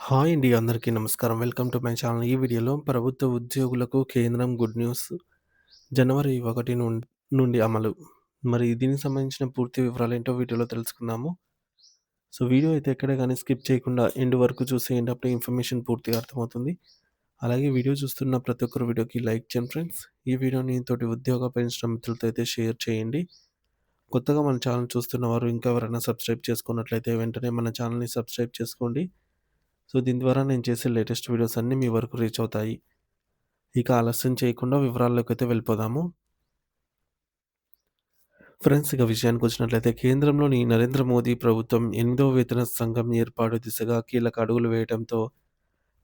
Hi అండి. అందరికీ నమస్కారం. Welcome to my channel. ఈ వీడియోలో ప్రభుత్వ ఉద్యోగులకు కేంద్రం గుడ్ న్యూస్. జనవరి 1 నుండి అమలు. మరి దీనికి సంబంధించిన పూర్తి వివరాలేంటో వీడియోలో తెలుసుకుందాము. సో, వీడియో అయితే ఎక్కడ గాని స్కిప్ చేయకుండా ఎండ్ వరకు చూసేయండి. అప్పుడే ఇన్ఫర్మేషన్ పూర్తిగా అర్థమవుతుంది. అలాగే వీడియో చూస్తున్న ప్రతి ఒక్కరు వీడియోకి లైక్ చేయండి ఫ్రెండ్స్. ఈ వీడియోని తోటి ఉద్యోగ పెన్షన్ మిత్రులతో అయితే షేర్ చేయండి. కొత్తగా మన ఛానల్ చూస్తున్న వారు ఇంకా ఎవరైనా సబ్స్క్రైబ్ చేసుకున్నట్లయితే వెంటనే మన ఛానల్‌ని సబ్స్క్రైబ్ చేసుకోండి. సో, దీని ద్వారా నేను చేసే లేటెస్ట్ వీడియోస్ అన్నీ మీ వరకు రీచ్ అవుతాయి. ఇక ఆలస్యం చేయకుండా వివరాల్లోకైతే వెళ్ళిపోదాము. ఫ్రెండ్స్, ఇక విషయానికొచ్చినట్లయితే కేంద్రంలోని నరేంద్ర మోదీ ప్రభుత్వం 8వ వేతన సంఘం ఏర్పాటు దిశగా కీలక అడుగులు వేయడంతో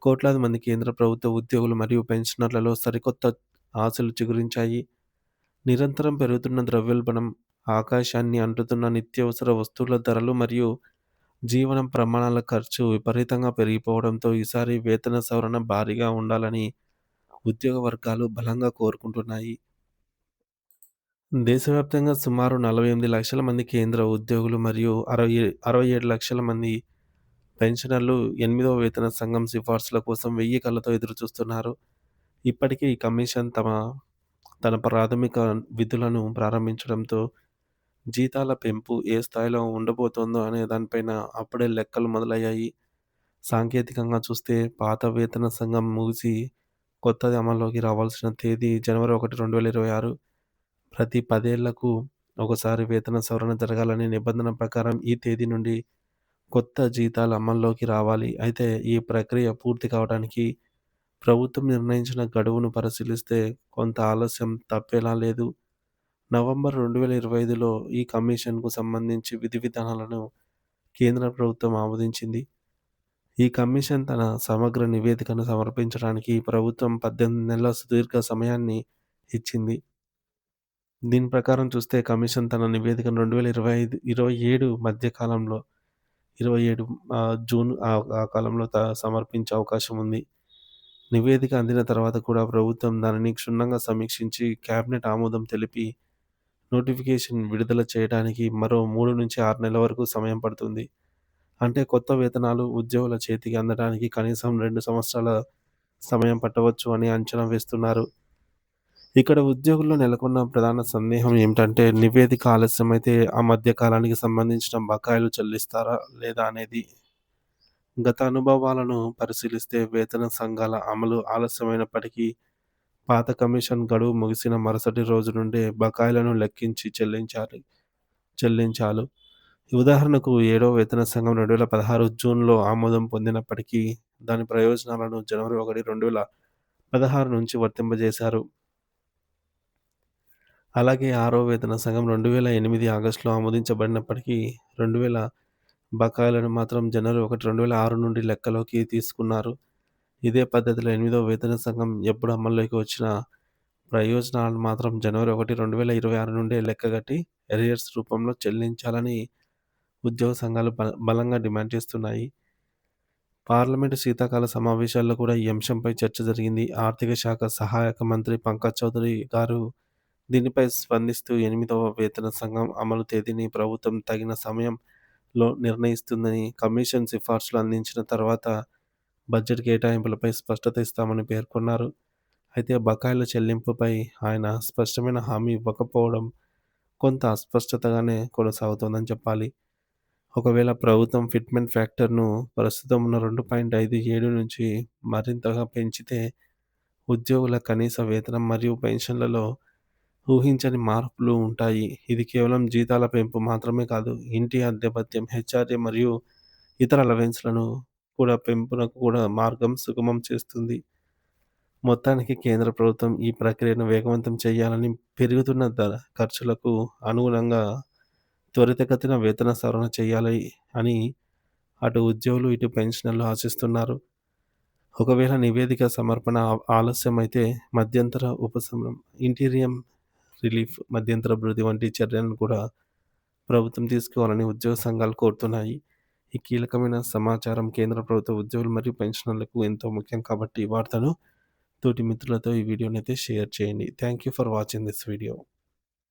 కోట్లాది మంది కేంద్ర ప్రభుత్వ ఉద్యోగులు మరియు పెన్షనర్లలో సరికొత్త ఆశలు చిగురించాయి. నిరంతరం పెరుగుతున్న ద్రవ్యోల్బణం, ఆకాశాన్ని అంటుతున్న నిత్యావసర వస్తువుల ధరలు మరియు జీవన ప్రమాణాల ఖర్చు విపరీతంగా పెరిగిపోవడంతో ఈసారి వేతన సవరణ భారీగా ఉండాలని ఉద్యోగ వర్గాలు బలంగా కోరుకుంటున్నాయి. దేశవ్యాప్తంగా సుమారు 48 లక్షల మంది కేంద్ర ఉద్యోగులు మరియు 67 లక్షల మంది పెన్షనర్లు 8వ వేతన సంఘం సిఫార్సుల కోసం వెయ్యి కళ్ళతో ఎదురుచూస్తున్నారు. ఇప్పటికే ఈ కమిషన్ తన ప్రాథమిక విధులను ప్రారంభించడంతో జీతాల పెంపు ఏ స్థాయిలో ఉండబోతోందో అనే దానిపైన అప్పుడే లెక్కలు మొదలయ్యాయి. సాంకేతికంగా చూస్తే పాత వేతన సంఘం ముగిసి కొత్తది అమల్లోకి రావాల్సిన తేదీ జనవరి 1, 2026. ప్రతి 10 ఏళ్లకు ఒకసారి వేతన సవరణ జరగాలనే నిబంధన ప్రకారం ఈ తేదీ నుండి కొత్త జీతాలు అమల్లోకి రావాలి. అయితే ఈ ప్రక్రియ పూర్తి కావడానికి ప్రభుత్వం నిర్ణయించిన గడువును పరిశీలిస్తే కొంత ఆలస్యం తప్పేలా లేదు. నవంబర్ 2025లో ఈ కమిషన్‌కు సంబంధించి విధి విధానాలను కేంద్ర ప్రభుత్వం ఆమోదించింది. ఈ కమిషన్ తన సమగ్ర నివేదికను సమర్పించడానికి ప్రభుత్వం 18 నెలల సుదీర్ఘ సమయాన్ని ఇచ్చింది. దీని ప్రకారం చూస్తే కమిషన్ తన నివేదికను 27 మధ్య కాలంలో 27 జూన్ ఆ కాలంలో సమర్పించే అవకాశం ఉంది. నివేదిక అందిన తర్వాత కూడా ప్రభుత్వం దానిని క్షుణ్ణంగా సమీక్షించి కేబినెట్ ఆమోదం తెలిపి నోటిఫికేషన్ విడుదల చేయడానికి మరో 3-6 నెలల వరకు సమయం పడుతుంది. అంటే కొత్త వేతనాలు ఉద్యోగుల చేతికి అందడానికి కనీసం 2 సంవత్సరాల సమయం పట్టవచ్చు అని అంచనా వేస్తున్నారు. ఇక్కడ ఉద్యోగుల్లో నెలకొన్న ప్రధాన సందేహం ఏమిటంటే నివేదిక ఆలస్యమైతే ఆ మధ్య కాలానికి సంబంధించిన బకాయిలు చెల్లిస్తారా లేదా అనేది. గత అనుభవాలను పరిశీలిస్తే వేతన సంఘాల అమలు ఆలస్యమైనప్పటికీ పాత కమిషన్ గడువు ముగిసిన మరుసటి రోజు నుండే బకాయిలను లెక్కించి చెల్లించాలు. ఉదాహరణకు 7వ వేతన సంఘం 2016 జూన్‌లో ఆమోదం పొందినప్పటికీ దాని ప్రయోజనాలను జనవరి 1, 2016 నుంచి వర్తింపజేశారు. అలాగే 6వ వేతన సంఘం 2008 ఆగస్టులో ఆమోదించబడినప్పటికీ 2000 బకాయిలను మాత్రం జనవరి 1, 2006 నుండి లెక్కలోకి తీసుకున్నారు. ఇదే పద్ధతిలో 8వ వేతన సంఘం ఎప్పుడు అమల్లోకి వచ్చినా ప్రయోజనాలను మాత్రం జనవరి 1, 2026 నుండే లెక్కగట్టి ఎరియర్స్ రూపంలో చెల్లించాలని ఉద్యోగ సంఘాలు బలంగా డిమాండ్ చేస్తున్నాయి. పార్లమెంటు శీతాకాల సమావేశాల్లో కూడా ఈ అంశంపై చర్చ జరిగింది. ఆర్థిక శాఖ సహాయక మంత్రి పంకజ్ చౌదరి గారు దీనిపై స్పందిస్తూ 8వ వేతన సంఘం అమలు తేదీని ప్రభుత్వం తగిన సమయంలో నిర్ణయిస్తుందని, కమిషన్ సిఫార్సులు అందించిన తర్వాత బడ్జెట్ కేటాయింపులపై స్పష్టత ఇస్తామని పేర్కొన్నారు. అయితే బకాయిల చెల్లింపుపై ఆయన స్పష్టమైన హామీ ఇవ్వకపోవడం కొంత అస్పష్టతగానే కొనసాగుతోందని చెప్పాలి. ఒకవేళ ప్రభుత్వం ఫిట్‌మెంట్ ఫ్యాక్టర్‌ను ప్రస్తుతం ఉన్న 2.57 నుంచి మరింతగా పెంచితే ఉద్యోగుల కనీస వేతనం మరియు పెన్షన్లలో ఊహించని మార్పులు ఉంటాయి. ఇది కేవలం జీతాల పెంపు మాత్రమే కాదు, ఇంటి అద్దె భత్యం, హెచ్ఆర్ఏ మరియు ఇతర అలవెన్స్‌లను కూడా పెంపునకు కూడా మార్గం సుగమం చేస్తుంది. మొత్తానికి కేంద్ర ప్రభుత్వం ఈ ప్రక్రియను వేగవంతం చేయాలని, పెరుగుతున్న ఖర్చులకు అనుగుణంగా త్వరితగతిన వేతన సవరణ చేయాలి అని అటు ఉద్యోగులు, ఇటు పెన్షనర్లు ఆశిస్తున్నారు. ఒకవేళ నివేదిక సమర్పణ ఆలస్యమైతే మధ్యంతర ఉపశమనం, ఇంటీరియం రిలీఫ్, మధ్యంతర భృతి వంటి చర్యలను కూడా ప్రభుత్వం తీసుకోవాలని ఉద్యోగ సంఘాలు కోరుతున్నాయి. ఈ కీలకమైన సమాచారం కేంద్ర ప్రభుత్వ ఉద్యోగులు మరియు పెన్షనర్లకు ఎంతో ముఖ్యం కాబట్టి వార్తను తోటి మిత్రులతో ఈ వీడియోనైతే షేర్ చేయండి. Thank you for watching this video.